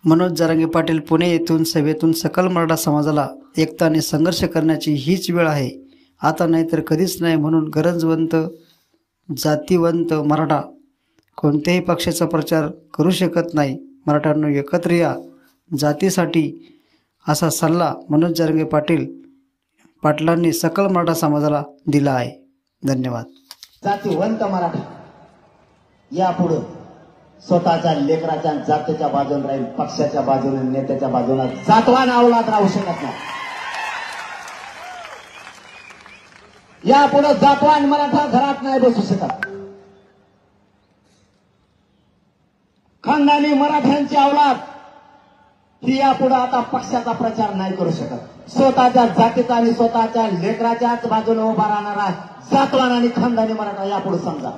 मनोज जरांगे पाटील पुणे येथून सभेतून सकल मराठा समाजाला एकता आणि संघर्ष करण्याची हीच वेळ आहे, आता नाही तर कधीच नाही. म्हणून गरजवंत जातीवंत मराठा कोणत्याही पक्षाचा प्रचार करू शकत नाही. मराठ्यांनो एकत्र या जातीसाठी, असा सल्ला मनोज जरांगे पाटलांनी सकल मराठा समाजाला दिला आहे. धन्यवाद. जातीवंत मराठा यापुढे स्वतःच्या लेकराच्या जातीच्या बाजूने राहील, पक्षाच्या बाजूने नेत्याच्या बाजूने जातवान अवलाद राहू शकत नाही. यापुढे जातवान मराठा घरात नाही बसू शकत. खानदानी मराठ्यांची अवलाद ही यापुढे आता पक्षाचा प्रचार नाही करू शकत. स्वतःच्या जातीचा आणि स्वतःच्या लेकराच्याच बाजूने उभा राहणारा जातवान आणि खानदानी मराठा यापुढे समजा.